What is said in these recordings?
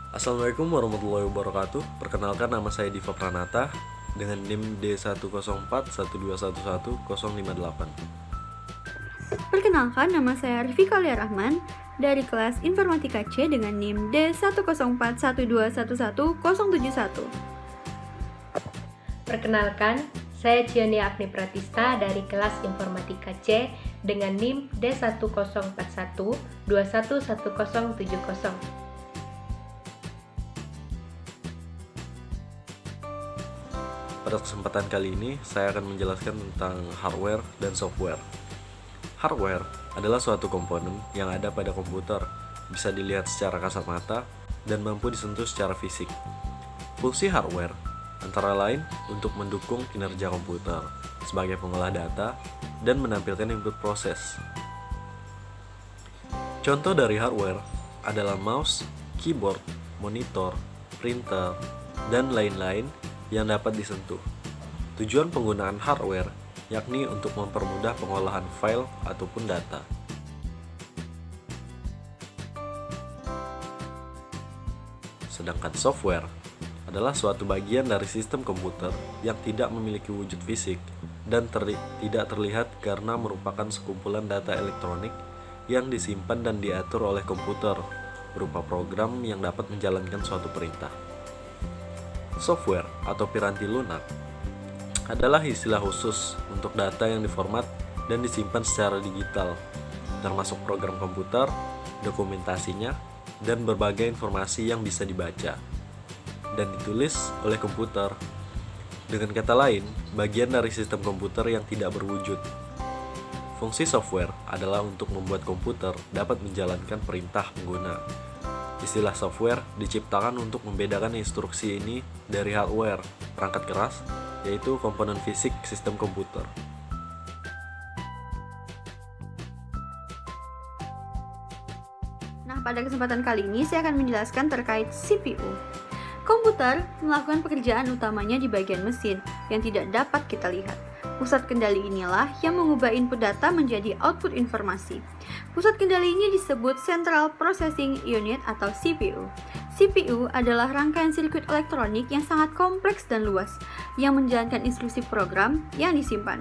Assalamualaikum warahmatullahi wabarakatuh. Perkenalkan, nama saya Diva Pranata dengan NIM D10412111058. Perkenalkan, nama saya Rifika Lia Rahman dari kelas Informatika C dengan NIM D10412111071. Perkenalkan, saya Cioni Agni Pratista dari kelas Informatika C dengan NIM D1041211070. Pada kesempatan kali ini, saya akan menjelaskan tentang hardware dan software. Hardware adalah suatu komponen yang ada pada komputer, bisa dilihat secara kasat mata, dan mampu disentuh secara fisik. Fungsi hardware antara lain untuk mendukung kinerja komputer sebagai pengolah data dan menampilkan input proses. Contoh dari hardware adalah mouse, keyboard, monitor, printer, dan lain-lain yang dapat disentuh. Tujuan penggunaan hardware yakni untuk mempermudah pengolahan file ataupun data. Sedangkan software adalah suatu bagian dari sistem komputer yang tidak memiliki wujud fisik dan tidak terlihat karena merupakan sekumpulan data elektronik yang disimpan dan diatur oleh komputer berupa program yang dapat menjalankan suatu perintah. Software atau piranti lunak adalah istilah khusus untuk data yang diformat dan disimpan secara digital, termasuk program komputer, dokumentasinya, dan berbagai informasi yang bisa dibaca dan ditulis oleh komputer. Dengan kata lain, bagian dari sistem komputer yang tidak berwujud. Fungsi software adalah untuk membuat komputer dapat menjalankan perintah pengguna. Istilah software diciptakan untuk membedakan instruksi ini dari hardware, perangkat keras, yaitu komponen fisik sistem komputer. Nah, pada kesempatan kali ini saya akan menjelaskan terkait CPU. Komputer melakukan pekerjaan utamanya di bagian mesin yang tidak dapat kita lihat. Pusat kendali inilah yang mengubah input data menjadi output informasi. Pusat kendali ini disebut Central Processing Unit atau CPU. CPU adalah rangkaian sirkuit elektronik yang sangat kompleks dan luas, yang menjalankan instruksi program yang disimpan.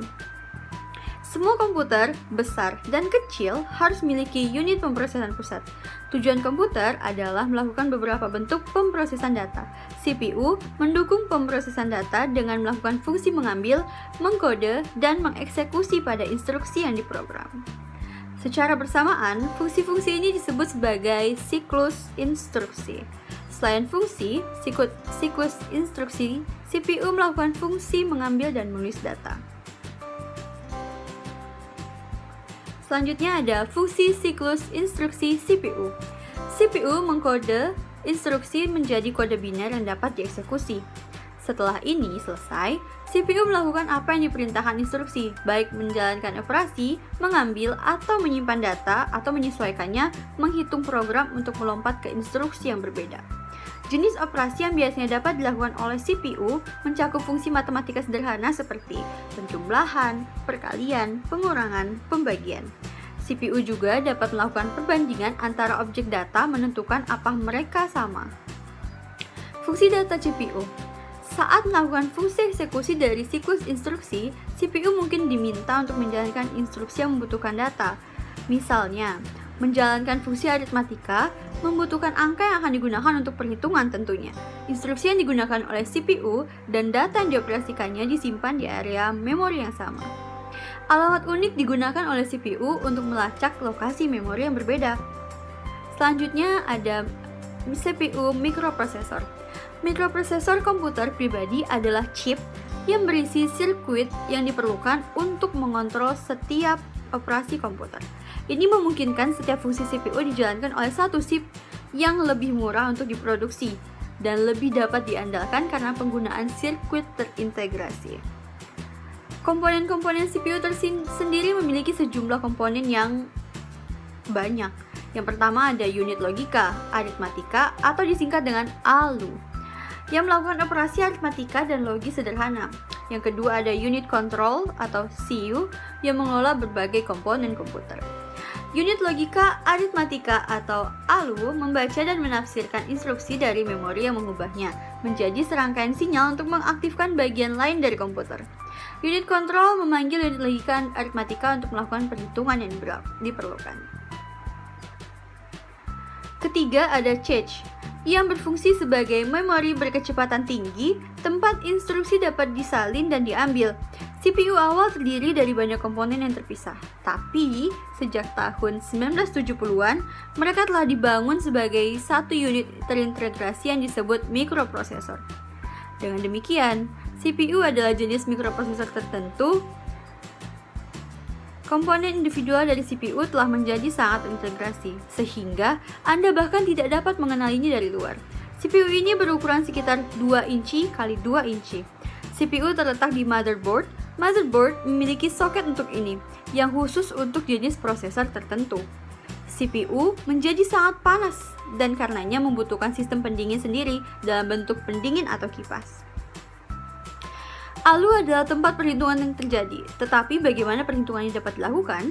Semua komputer, besar dan kecil, harus memiliki unit pemrosesan pusat. Tujuan komputer adalah melakukan beberapa bentuk pemrosesan data. CPU mendukung pemrosesan data dengan melakukan fungsi mengambil, mengkode, dan mengeksekusi pada instruksi yang diprogram. Secara bersamaan, fungsi-fungsi ini disebut sebagai siklus instruksi. Selain fungsi, siklus instruksi, CPU melakukan fungsi mengambil dan menulis data. Selanjutnya ada fungsi siklus instruksi CPU. CPU mengkode instruksi menjadi kode biner yang dapat dieksekusi. Setelah ini selesai, CPU melakukan apa yang diperintahkan instruksi, baik menjalankan operasi, mengambil atau menyimpan data, atau menyesuaikannya, menghitung program untuk melompat ke instruksi yang berbeda. Jenis operasi yang biasanya dapat dilakukan oleh CPU mencakup fungsi matematika sederhana seperti penjumlahan, perkalian, pengurangan, pembagian. CPU juga dapat melakukan perbandingan antara objek data menentukan apa mereka sama. Fungsi data CPU. Saat melakukan fungsi eksekusi dari siklus instruksi, CPU mungkin diminta untuk menjalankan instruksi yang membutuhkan data. Misalnya, menjalankan fungsi aritmatika membutuhkan angka yang akan digunakan untuk perhitungan tentunya. Instruksi yang digunakan oleh CPU dan data yang dioperasikannya disimpan di area memori yang sama. Alamat unik digunakan oleh CPU untuk melacak lokasi memori yang berbeda. Selanjutnya ada CPU mikroprosesor. Mikroprosesor komputer pribadi adalah chip yang berisi sirkuit yang diperlukan untuk mengontrol setiap operasi komputer. Ini memungkinkan setiap fungsi CPU dijalankan oleh satu chip yang lebih murah untuk diproduksi dan lebih dapat diandalkan karena penggunaan sirkuit terintegrasi. Komponen-komponen CPU sendiri memiliki sejumlah komponen yang banyak. Yang pertama ada unit logika, aritmatika atau disingkat dengan ALU, yang melakukan operasi aritmatika dan logis sederhana. Yang kedua ada unit control atau CU yang mengelola berbagai komponen komputer. Unit logika aritmatika atau ALU membaca dan menafsirkan instruksi dari memori yang mengubahnya menjadi serangkaian sinyal untuk mengaktifkan bagian lain dari komputer. Unit kontrol memanggil unit logika aritmatika untuk melakukan perhitungan yang diperlukan. Ketiga ada cache, yang berfungsi sebagai memori berkecepatan tinggi, tempat instruksi dapat disalin dan diambil. CPU awal terdiri dari banyak komponen yang terpisah, tapi sejak tahun 1970-an, mereka telah dibangun sebagai satu unit terintegrasi yang disebut mikroprosesor. Dengan demikian, CPU adalah jenis mikroprosesor tertentu. Komponen individual dari CPU telah menjadi sangat terintegrasi, sehingga Anda bahkan tidak dapat mengenalinya dari luar. CPU ini berukuran sekitar 2 inci x 2 inci. CPU terletak di motherboard. Motherboard memiliki soket untuk ini, yang khusus untuk jenis prosesor tertentu. CPU menjadi sangat panas, dan karenanya membutuhkan sistem pendingin sendiri dalam bentuk pendingin atau kipas. ALU adalah tempat perhitungan yang terjadi, tetapi bagaimana perhitungannya dapat dilakukan?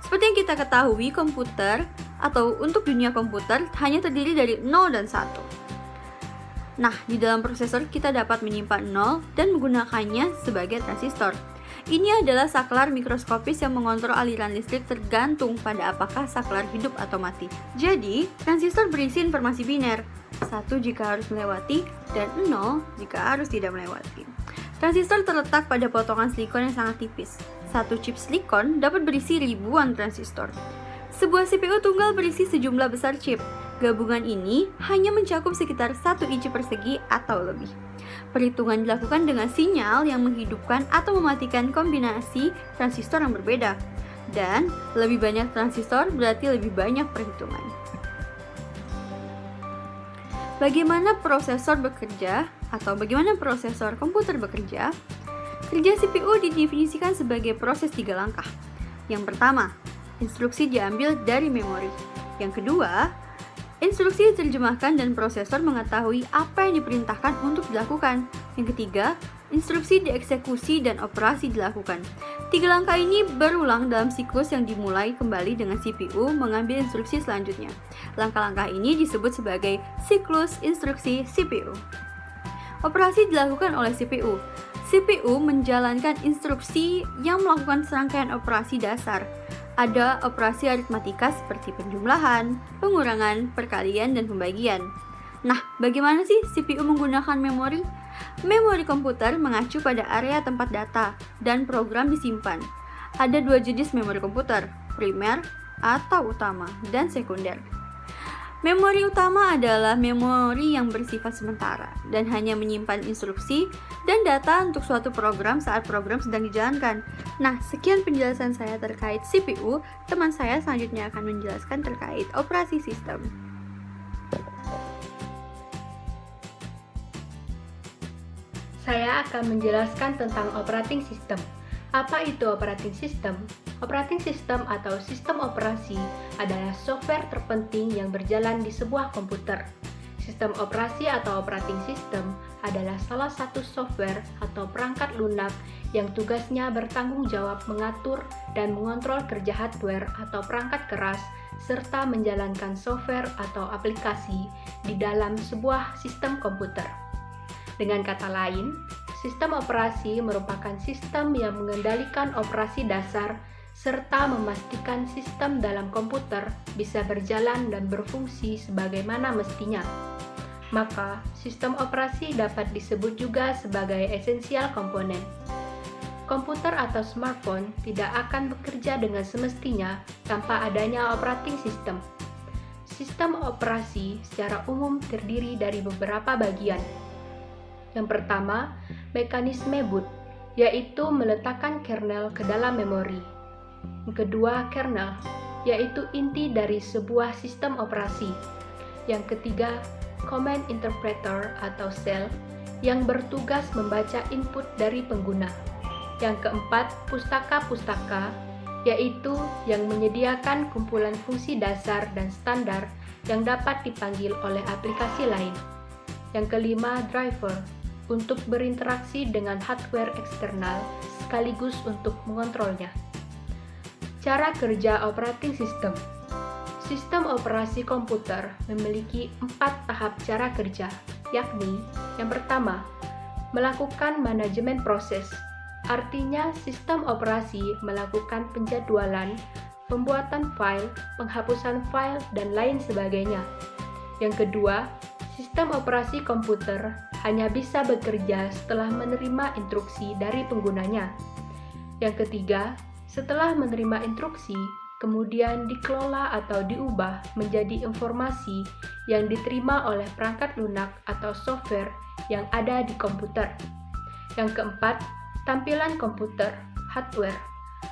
Seperti yang kita ketahui, komputer atau untuk dunia komputer hanya terdiri dari 0 dan 1. Nah, di dalam prosesor kita dapat menyimpan 0 dan menggunakannya sebagai transistor. Ini adalah saklar mikroskopis yang mengontrol aliran listrik tergantung pada apakah saklar hidup atau mati. Jadi, transistor berisi informasi biner, 1 jika harus melewati dan 0 jika harus tidak melewati. Transistor terletak pada potongan silikon yang sangat tipis. Satu chip silikon dapat berisi ribuan transistor. Sebuah CPU tunggal berisi sejumlah besar chip. Gabungan ini hanya mencakup sekitar 1 inci persegi atau lebih. Perhitungan dilakukan dengan sinyal yang menghidupkan atau mematikan kombinasi transistor yang berbeda. Dan lebih banyak transistor berarti lebih banyak perhitungan. Bagaimana prosesor bekerja atau bagaimana prosesor komputer bekerja? Kerja CPU didefinisikan sebagai proses 3 langkah. Yang pertama, instruksi diambil dari memori. Yang kedua, instruksi diterjemahkan dan prosesor mengetahui apa yang diperintahkan untuk dilakukan. Yang ketiga, instruksi dieksekusi dan operasi dilakukan. 3 langkah ini berulang dalam siklus yang dimulai kembali dengan CPU mengambil instruksi selanjutnya. Langkah-langkah ini disebut sebagai siklus instruksi CPU. Operasi dilakukan oleh CPU. CPU menjalankan instruksi yang melakukan serangkaian operasi dasar. Ada operasi aritmatika seperti penjumlahan, pengurangan, perkalian, dan pembagian. Nah, bagaimana sih CPU menggunakan memori? Memori komputer mengacu pada area tempat data dan program disimpan. Ada 2 jenis memori komputer, primer atau utama, dan sekunder. Memori utama adalah memori yang bersifat sementara dan hanya menyimpan instruksi dan data untuk suatu program saat program sedang dijalankan. Nah, sekian penjelasan saya terkait CPU. Teman saya selanjutnya akan menjelaskan terkait operasi sistem. Saya akan menjelaskan tentang operating system. Apa itu operating system? Operating system atau sistem operasi adalah software terpenting yang berjalan di sebuah komputer. Sistem operasi atau operating system adalah salah satu software atau perangkat lunak yang tugasnya bertanggung jawab mengatur dan mengontrol kerja hardware atau perangkat keras serta menjalankan software atau aplikasi di dalam sebuah sistem komputer. Dengan kata lain, sistem operasi merupakan sistem yang mengendalikan operasi dasar serta memastikan sistem dalam komputer bisa berjalan dan berfungsi sebagaimana mestinya. Maka, sistem operasi dapat disebut juga sebagai esensial komponen. Komputer atau smartphone tidak akan bekerja dengan semestinya tanpa adanya operating system. Sistem operasi secara umum terdiri dari beberapa bagian. Yang pertama, mekanisme boot, yaitu meletakkan kernel ke dalam memori. Yang kedua, kernel, yaitu inti dari sebuah sistem operasi. Yang ketiga, command interpreter atau shell, yang bertugas membaca input dari pengguna. Yang keempat, pustaka-pustaka, yaitu yang menyediakan kumpulan fungsi dasar dan standar yang dapat dipanggil oleh aplikasi lain. Yang kelima, driver, untuk berinteraksi dengan hardware eksternal sekaligus untuk mengontrolnya. Cara kerja operating system. Sistem operasi komputer memiliki 4 tahap cara kerja, yakni yang pertama, melakukan manajemen proses. Artinya, sistem operasi melakukan penjadwalan, pembuatan file, penghapusan file, dan lain sebagainya. Yang kedua, sistem operasi komputer hanya bisa bekerja setelah menerima instruksi dari penggunanya. Yang ketiga, setelah menerima instruksi, kemudian dikelola atau diubah menjadi informasi yang diterima oleh perangkat lunak atau software yang ada di komputer. Yang keempat, tampilan komputer, hardware,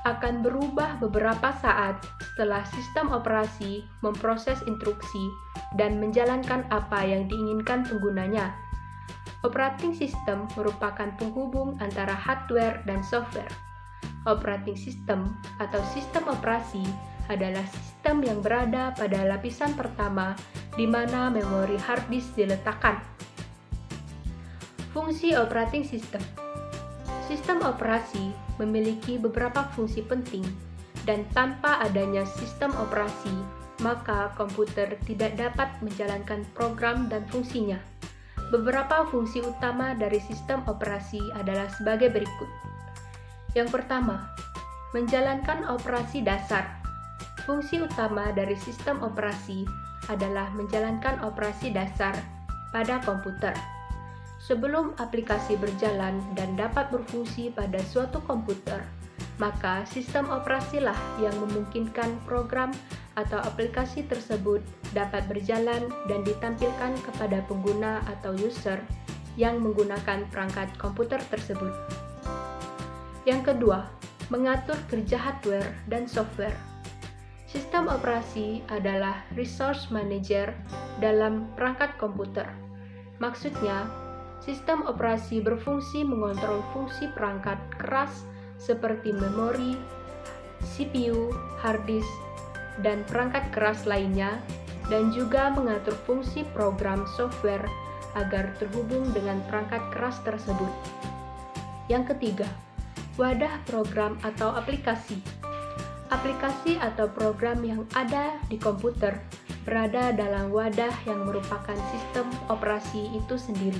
akan berubah beberapa saat setelah sistem operasi memproses instruksi dan menjalankan apa yang diinginkan penggunanya. Operating system merupakan penghubung antara hardware dan software. Operating system atau sistem operasi adalah sistem yang berada pada lapisan pertama di mana memori hard disk diletakkan. Fungsi operating system. Sistem operasi memiliki beberapa fungsi penting, dan tanpa adanya sistem operasi, maka komputer tidak dapat menjalankan program dan fungsinya. Beberapa fungsi utama dari sistem operasi adalah sebagai berikut. Yang pertama, menjalankan operasi dasar. Fungsi utama dari sistem operasi adalah menjalankan operasi dasar pada komputer. Sebelum aplikasi berjalan dan dapat berfungsi pada suatu komputer, maka sistem operasilah yang memungkinkan program atau aplikasi tersebut dapat berjalan dan ditampilkan kepada pengguna atau user yang menggunakan perangkat komputer tersebut. Yang kedua, mengatur kerja hardware dan software. Sistem operasi adalah resource manager dalam perangkat komputer. Maksudnya, sistem operasi berfungsi mengontrol fungsi perangkat keras seperti memori, CPU, hard disk, dan perangkat keras lainnya, dan juga mengatur fungsi program software agar terhubung dengan perangkat keras tersebut. Yang ketiga, wadah program atau aplikasi. Aplikasi atau program yang ada di komputer berada dalam wadah yang merupakan sistem operasi itu sendiri.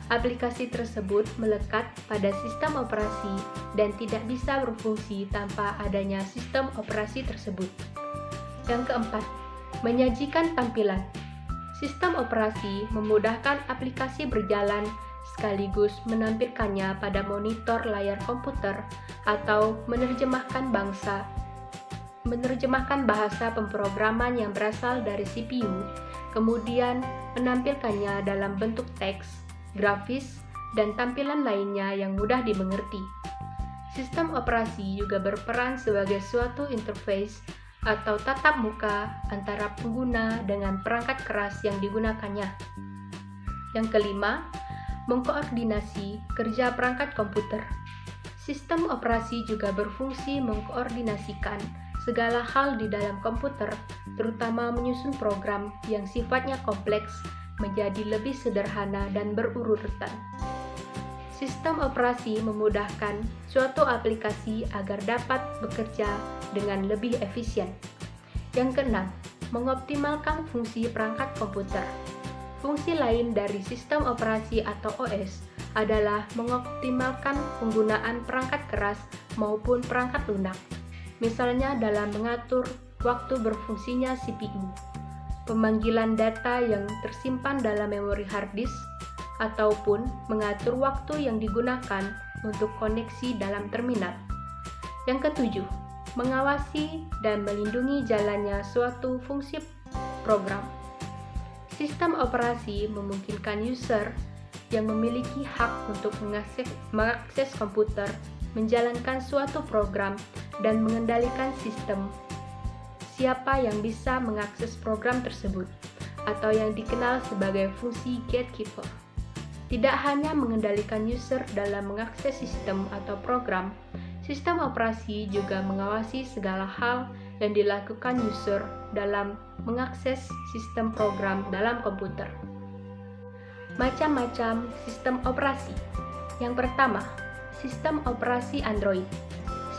Aplikasi tersebut melekat pada sistem operasi dan tidak bisa berfungsi tanpa adanya sistem operasi tersebut. Yang keempat, menyajikan tampilan. Sistem operasi memudahkan aplikasi berjalan sekaligus menampilkannya pada monitor layar komputer atau menerjemahkan bahasa pemrograman yang berasal dari CPU, kemudian menampilkannya dalam bentuk teks, grafis, dan tampilan lainnya yang mudah dimengerti. Sistem operasi juga berperan sebagai suatu interface atau tatap muka antara pengguna dengan perangkat keras yang digunakannya. Yang kelima, mengkoordinasi kerja perangkat komputer. Sistem operasi juga berfungsi mengkoordinasikan segala hal di dalam komputer, terutama menyusun program yang sifatnya kompleks menjadi lebih sederhana dan berurutan. Sistem operasi memudahkan suatu aplikasi agar dapat bekerja dengan lebih efisien. Yang keenam, mengoptimalkan fungsi perangkat komputer. Fungsi lain dari sistem operasi atau OS adalah mengoptimalkan penggunaan perangkat keras maupun perangkat lunak. Misalnya dalam mengatur waktu berfungsinya CPU, pemanggilan data yang tersimpan dalam memori hard disk, ataupun mengatur waktu yang digunakan untuk koneksi dalam terminal. Yang ketujuh, mengawasi dan melindungi jalannya suatu fungsi program. Sistem operasi memungkinkan user yang memiliki hak untuk mengakses komputer, menjalankan suatu program, dan mengendalikan sistem. Siapa yang bisa mengakses program tersebut, atau yang dikenal sebagai fungsi gatekeeper. Tidak hanya mengendalikan user dalam mengakses sistem atau program, sistem operasi juga mengawasi segala hal yang dilakukan user dalam mengakses sistem program dalam komputer. Macam-macam sistem operasi. Yang pertama, sistem operasi Android.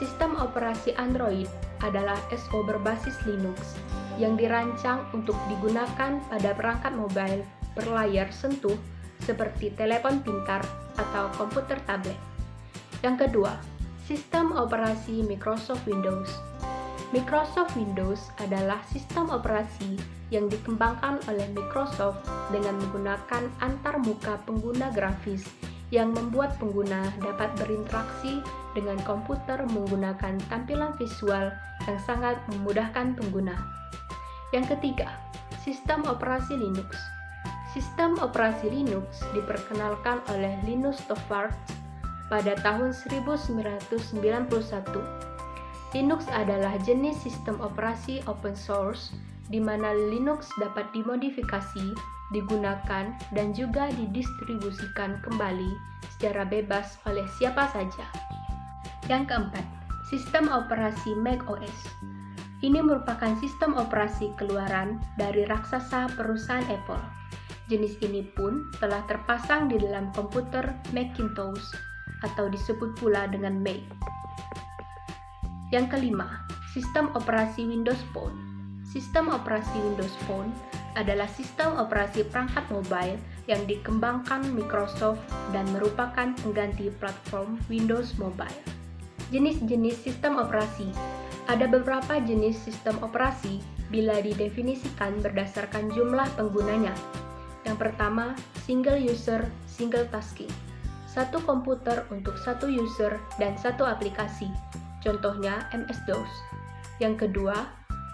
Sistem operasi Android adalah SO berbasis Linux yang dirancang untuk digunakan pada perangkat mobile berlayar sentuh seperti telepon pintar atau komputer tablet. Yang kedua, sistem operasi Microsoft Windows. Microsoft Windows adalah sistem operasi yang dikembangkan oleh Microsoft dengan menggunakan antarmuka pengguna grafis yang membuat pengguna dapat berinteraksi dengan komputer menggunakan tampilan visual yang sangat memudahkan pengguna. Yang ketiga, sistem operasi Linux. Sistem operasi Linux diperkenalkan oleh Linus Torvalds pada tahun 1991. Linux adalah jenis sistem operasi open source di mana Linux dapat dimodifikasi, digunakan, dan juga didistribusikan kembali secara bebas oleh siapa saja. Yang keempat, sistem operasi macOS. Ini merupakan sistem operasi keluaran dari raksasa perusahaan Apple. Jenis ini pun telah terpasang di dalam komputer Macintosh atau disebut pula dengan Mac. Yang kelima, sistem operasi Windows Phone. Sistem operasi Windows Phone adalah sistem operasi perangkat mobile yang dikembangkan Microsoft dan merupakan pengganti platform Windows Mobile. Jenis-jenis sistem operasi. Ada beberapa jenis sistem operasi bila didefinisikan berdasarkan jumlah penggunanya. Yang pertama, single user, single tasking. Satu komputer untuk satu user dan satu aplikasi. Contohnya MS-DOS. Yang kedua,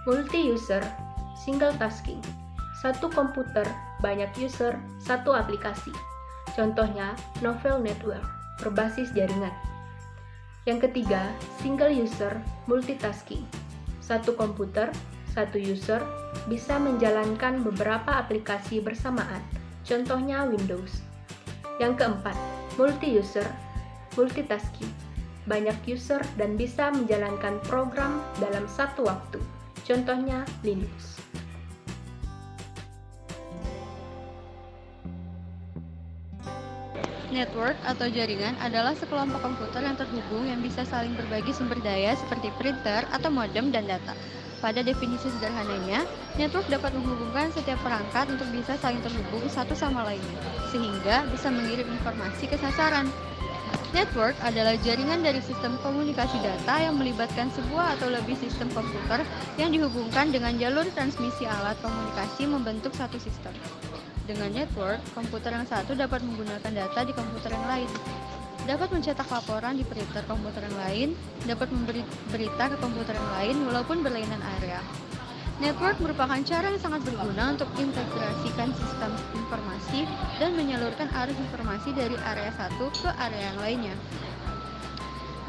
multi-user, single tasking. Satu komputer, banyak user, satu aplikasi. Contohnya Novell Network, berbasis jaringan. Yang ketiga, single user, multitasking. Satu komputer, satu user, bisa menjalankan beberapa aplikasi bersamaan. Contohnya Windows. Yang keempat, multi-user, multitasking. Banyak user dan bisa menjalankan program dalam satu waktu. Contohnya Linux. Network atau jaringan adalah sekelompok komputer yang terhubung yang bisa saling berbagi sumber daya seperti printer atau modem dan data. Pada definisi sederhananya, network dapat menghubungkan setiap perangkat untuk bisa saling terhubung satu sama lainnya, sehingga bisa mengirim informasi ke sasaran. Network adalah jaringan dari sistem komunikasi data yang melibatkan sebuah atau lebih sistem komputer yang dihubungkan dengan jalur transmisi alat komunikasi membentuk satu sistem. Dengan network, komputer yang satu dapat menggunakan data di komputer yang lain, dapat mencetak laporan di printer komputer yang lain, dapat memberi berita ke komputer yang lain walaupun berlainan area. Network merupakan cara yang sangat berguna untuk integrasikan sistem informasi dan menyalurkan arus informasi dari area satu ke area yang lainnya.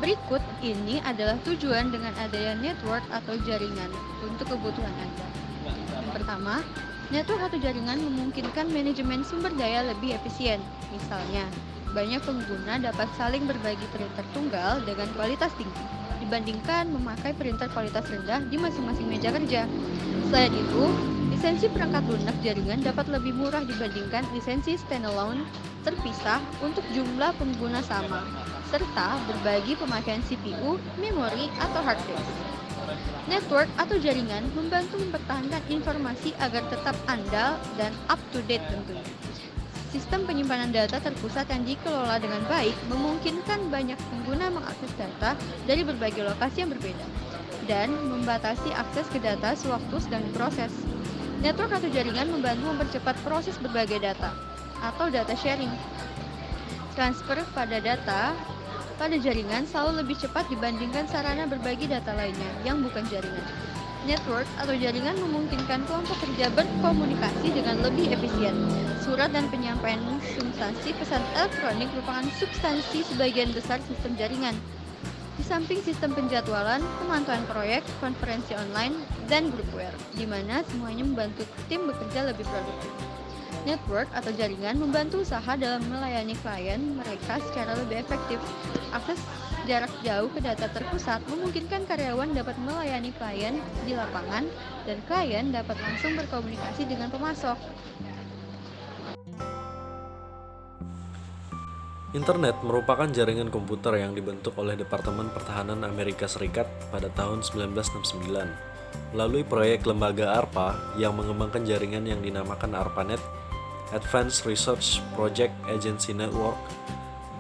Berikut ini adalah tujuan dengan adanya network atau jaringan untuk kebutuhan Anda. Yang pertama, network atau jaringan memungkinkan manajemen sumber daya lebih efisien. Misalnya, banyak pengguna dapat saling berbagi printer tunggal dengan kualitas tinggi dibandingkan memakai printer kualitas rendah di masing-masing meja kerja. Selain itu, lisensi perangkat lunak jaringan dapat lebih murah dibandingkan lisensi standalone terpisah untuk jumlah pengguna sama, serta berbagi pemakaian CPU, memori, atau hard disk. Network atau jaringan membantu mempertahankan informasi agar tetap andal dan up-to-date tentunya. Sistem penyimpanan data terpusat yang dikelola dengan baik memungkinkan banyak pengguna mengakses data dari berbagai lokasi yang berbeda dan membatasi akses ke data sewaktu sedang diproses. Network atau jaringan membantu mempercepat proses berbagai data atau data sharing. Transfer pada data pada jaringan selalu lebih cepat dibandingkan sarana berbagi data lainnya yang bukan jaringan. Network atau jaringan memungkinkan kelompok kerja berkomunikasi dengan lebih efisien. Surat dan penyampaian substansi pesan elektronik merupakan substansi sebagian besar sistem jaringan. Di samping sistem penjadwalan, pemantauan proyek, konferensi online, dan groupware, di mana semuanya membantu tim bekerja lebih produktif. Network atau jaringan membantu usaha dalam melayani klien mereka secara lebih efektif. Akses jarak jauh ke data terpusat memungkinkan karyawan dapat melayani klien di lapangan dan klien dapat langsung berkomunikasi dengan pemasok. Internet merupakan jaringan komputer yang dibentuk oleh Departemen Pertahanan Amerika Serikat pada tahun 1969 melalui proyek lembaga ARPA yang mengembangkan jaringan yang dinamakan ARPANET, Advanced Research Project Agency Network,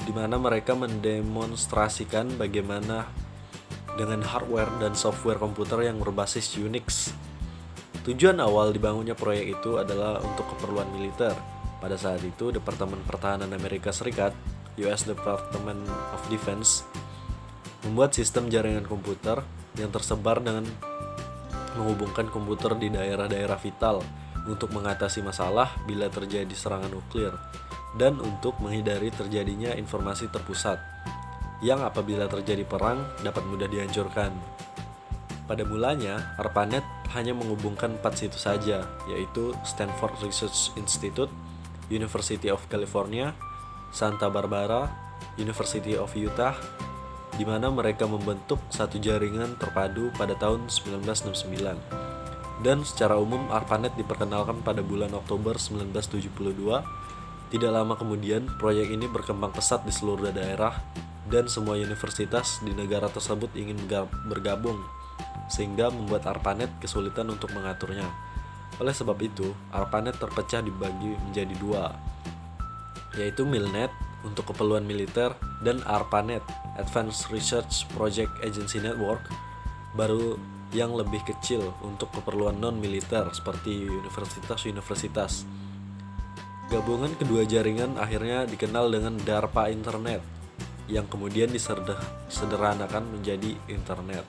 di mana mereka mendemonstrasikan bagaimana dengan hardware dan software komputer yang berbasis Unix. Tujuan awal dibangunnya proyek itu adalah untuk keperluan militer. Pada saat itu, Departemen Pertahanan Amerika Serikat, US Department of Defense, membuat sistem jaringan komputer yang tersebar dengan menghubungkan komputer di daerah-daerah vital untuk mengatasi masalah bila terjadi serangan nuklir dan untuk menghindari terjadinya informasi terpusat yang apabila terjadi perang dapat mudah dihancurkan. Pada mulanya, ARPANET hanya menghubungkan 4 situs saja, yaitu Stanford Research Institute, University of California, Santa Barbara, University of Utah, di mana mereka membentuk satu jaringan terpadu pada tahun 1969. Dan secara umum ARPANET diperkenalkan pada bulan Oktober 1972. Tidak lama kemudian, proyek ini berkembang pesat di seluruh daerah dan semua universitas di negara tersebut ingin bergabung, sehingga membuat ARPANET kesulitan untuk mengaturnya. Oleh sebab itu, ARPANET terpecah dibagi menjadi dua, yaitu MILNET untuk keperluan militer dan ARPANET, Advanced Research Project Agency Network, baru yang lebih kecil untuk keperluan non-militer seperti universitas-universitas. Gabungan kedua jaringan akhirnya dikenal dengan DARPA Internet, yang kemudian disederhanakan menjadi Internet.